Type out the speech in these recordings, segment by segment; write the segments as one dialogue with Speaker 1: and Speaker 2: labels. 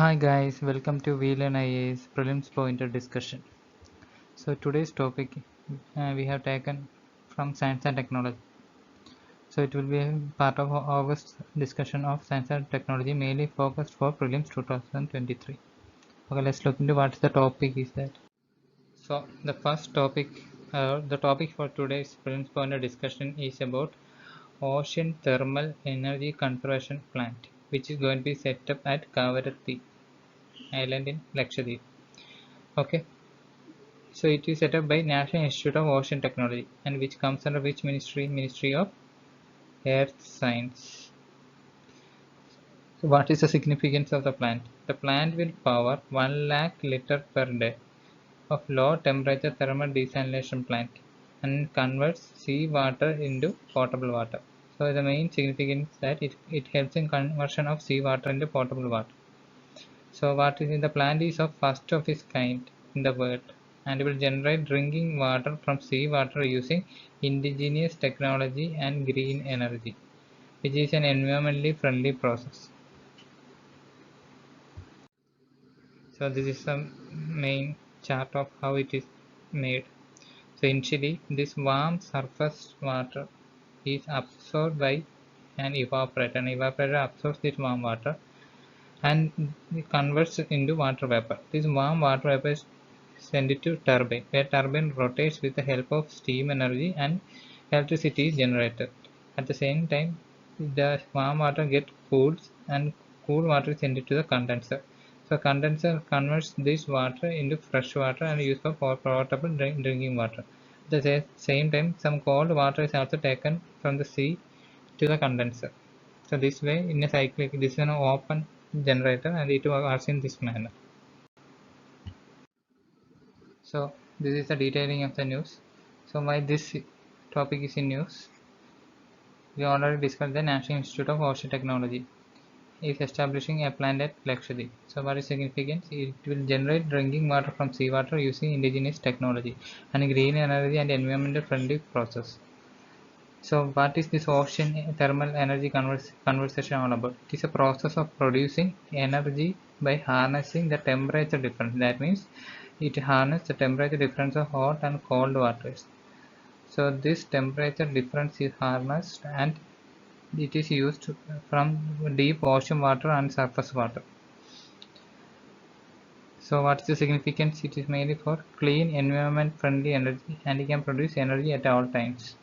Speaker 1: Hi guys, welcome to Learn IAS Prelims Pointer discussion. So today's topic we have taken from Science and Technology. So it will be a part of August discussion of Science and Technology, mainly focused for Prelims 2023. Okay, let's look into what the topic is that. So the first topic, the topic for today's Prelims Pointer discussion is about Ocean Thermal Energy Conservation Plant, which is going to be set up at Govt Island in Lakshadweep. Okay. So it is set up by National Institute of Ocean Technology, and which comes under which ministry? Ministry of Earth Science. So what is the significance of the plant? The plant will power 1 lakh liter per day of low temperature thermal desalination plant and converts sea water into potable water. So the main significance is that it helps in conversion of sea water into potable water. So what is in the plant is of first of its kind in the world, and will generate drinking water from seawater using indigenous technology and green energy, which is an environmentally friendly process. So this is the main chart of how it is made. So initially this warm surface water is absorbed by an evaporator. An evaporator absorbs this warm water and it converts it into water vapor. This warm water vapor is sent it to turbine, where turbine rotates with the help of steam energy and electricity is generated. At the same time, the warm water gets cooled and cool water is sent to the condenser. So condenser converts this water into fresh water and used for potable drinking water. At the same time, some cold water is also taken from the sea to the condenser. So this way, in a cyclic, this is an open generator and it works in this manner. So this is the detailing of the news. So why this topic is in news? We already discussed the National Institute of Ocean Technology is establishing a plant at Lakshadweep. So what is significance? It will generate drinking water from seawater using indigenous technology and green energy and environmental friendly process. So what is this ocean thermal energy conversation all about? It is a process of producing energy by harnessing the temperature difference. That means it harnesses the temperature difference of hot and cold waters. So this temperature difference is harnessed and it is used from deep ocean water and surface water. So what is the significance? It is mainly for clean environment friendly energy and it can produce energy at all times.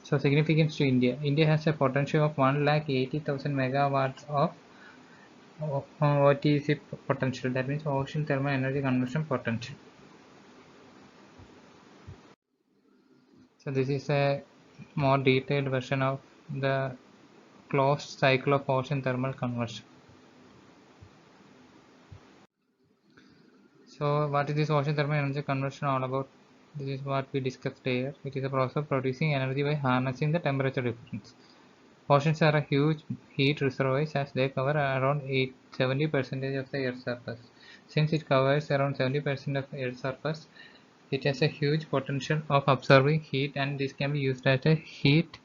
Speaker 1: So significance to India. India has a potential of 1,80,000 megawatts of OTEC potential. That means ocean thermal energy conversion potential. So this is a more detailed version of the closed cycle of ocean thermal conversion. So what is this ocean thermal energy conversion all about? This is what we discussed here. It is a process of producing energy by harnessing the temperature difference. Oceans are a huge heat reservoirs as they cover around 70% of the Earth's surface. Since it covers around 70% of Earth's surface, it has a huge potential of absorbing heat and this can be used as a heat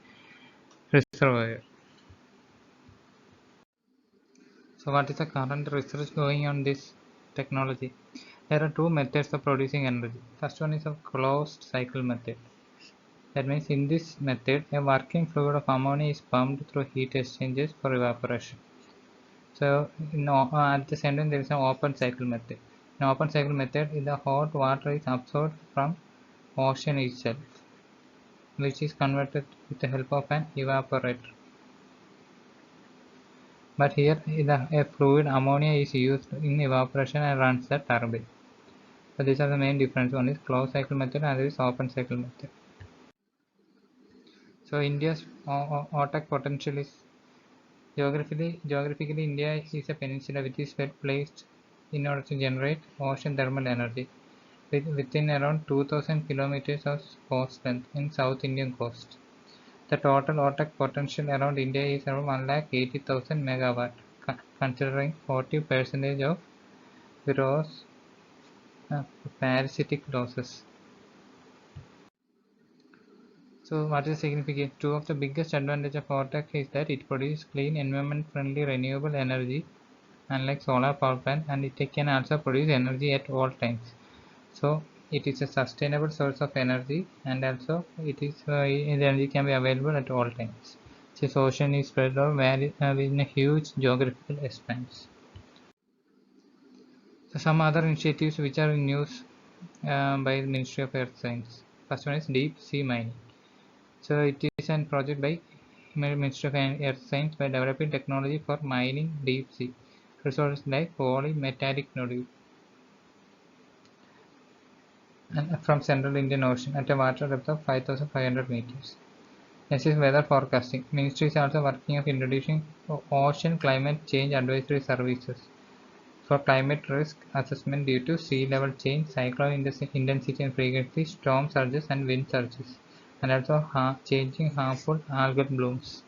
Speaker 1: reservoir. So what is the current research going on this technology? There are two methods of producing energy. First one is a closed cycle method. That means in this method, a working fluid of ammonia is pumped through heat exchangers for evaporation. So at the same time there is an open cycle method. In open cycle method, the hot water is absorbed from ocean itself, which is converted with the help of an evaporator. But here a fluid ammonia is used in evaporation and runs the turbine. So these are the main difference. One is closed cycle method and other is open cycle method. So India's OTEC potential is geographically India is a peninsula which is well placed in order to generate ocean thermal energy within around 2000 kilometers of coast length in South Indian coast. The total OTEC potential around India is around 1,80,000 megawatt, considering 40% of gross parasitic losses. So what is significant? Two of the biggest advantages of OTEC is that it produces clean, environment-friendly, renewable energy unlike solar power plant, and it can also produce energy at all times. So it is a sustainable source of energy, and also it is the energy can be available at all times. This ocean is spread over within a huge geographical expanse. So some other initiatives which are in news by the Ministry of Earth Science. First one is deep sea mining. So it is a project by Ministry of Earth Science by developing technology for mining deep sea resources like polymetallic nodule and from central Indian Ocean at a water depth of 5,500 meters. Next is weather forecasting. Ministry is also working on introducing ocean climate change advisory services for climate risk assessment due to sea level change, cyclone intensity and frequency, storm surges and wind surges, and also changing harmful algal blooms.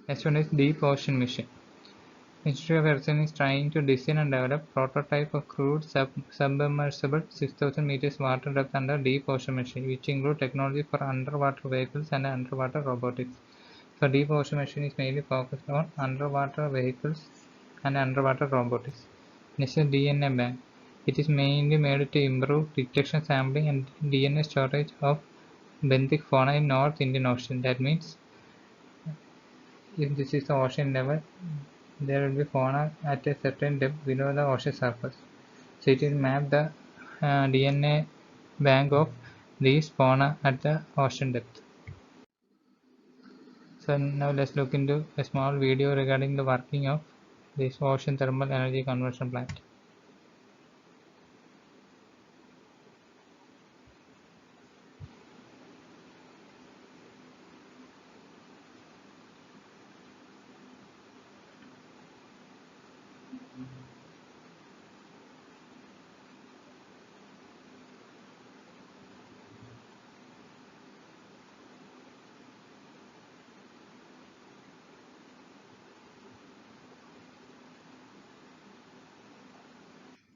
Speaker 1: Next one is deep ocean mission. Ministry of Earth Science is trying to design and develop prototype of crewed submersible 6,000 meters water depth under deep ocean machine, which include technology for underwater vehicles and underwater robotics. So deep ocean machine is mainly focused on underwater vehicles and underwater robotics. Next is DNA bank. It is mainly made to improve detection, sampling, and DNA storage of benthic fauna in North Indian Ocean. That means if this is the ocean level, there will be fauna at a certain depth below the ocean surface. So it will map the DNA bank of these fauna at the ocean depth. So now let's look into a small video regarding the working of this ocean thermal energy conversion plant.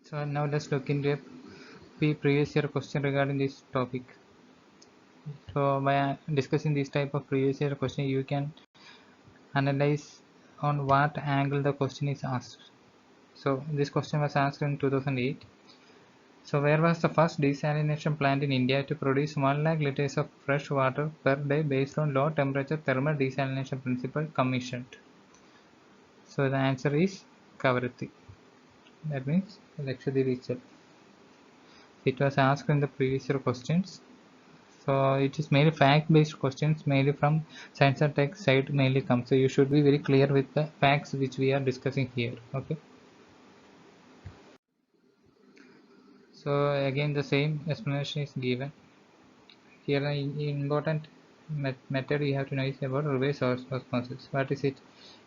Speaker 1: So now let's look into a previous year question regarding this topic. So by discussing this type of previous year question, you can analyze on what angle the question is asked. So this question was asked in 2008. So where was the first desalination plant in India to produce 1 lakh liters of fresh water per day based on low temperature thermal desalination principle commissioned? So the answer is Kavaratti. That means Lakshadweep itself. It was asked in the previous year questions. So it is mainly fact-based questions, mainly from science and tech side mainly come. So you should be very clear with the facts which we are discussing here. Okay. So again the same explanation is given. Here an important method you have to know is about reverse osmosis. What is it?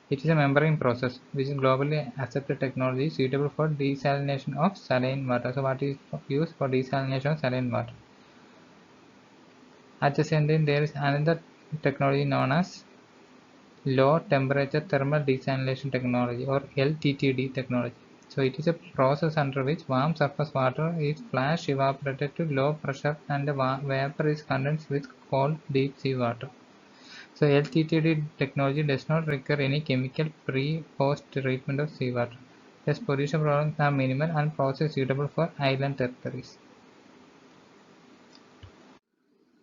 Speaker 1: It is a membrane process which is globally accepted technology suitable for desalination of saline water. So what is used for desalination of saline water? At the same time, there is another technology known as low temperature thermal desalination technology or LTTD technology. So it is a process under which warm surface water is flash evaporated to low pressure and the vapor is condensed with cold deep sea water. So LTTD technology does not require any chemical pre-post treatment of seawater. Thus pollution problems are minimal and process suitable for island territories.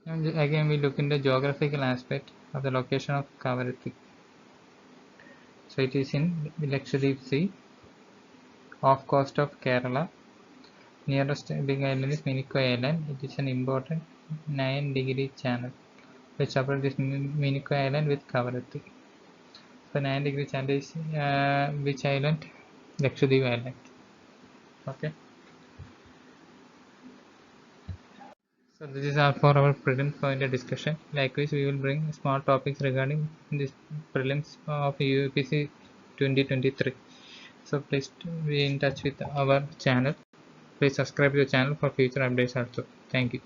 Speaker 1: And again we look into the geographical aspect of the location of Kavaratti. So it is in Lakshadweep Sea, off coast of Kerala. Nearest big island is Minicoy Island. It is an important 9-degree channel which separates this Minicoy Island with Kavaratti. So 9-degree channel is which island? Lakshadweep Island. Okay. So this is all for our prelims pointed discussion. Likewise, we will bring small topics regarding this prelims of UPC 2023. So please be in touch with our channel. Please subscribe to the channel for future updates also. Thank you.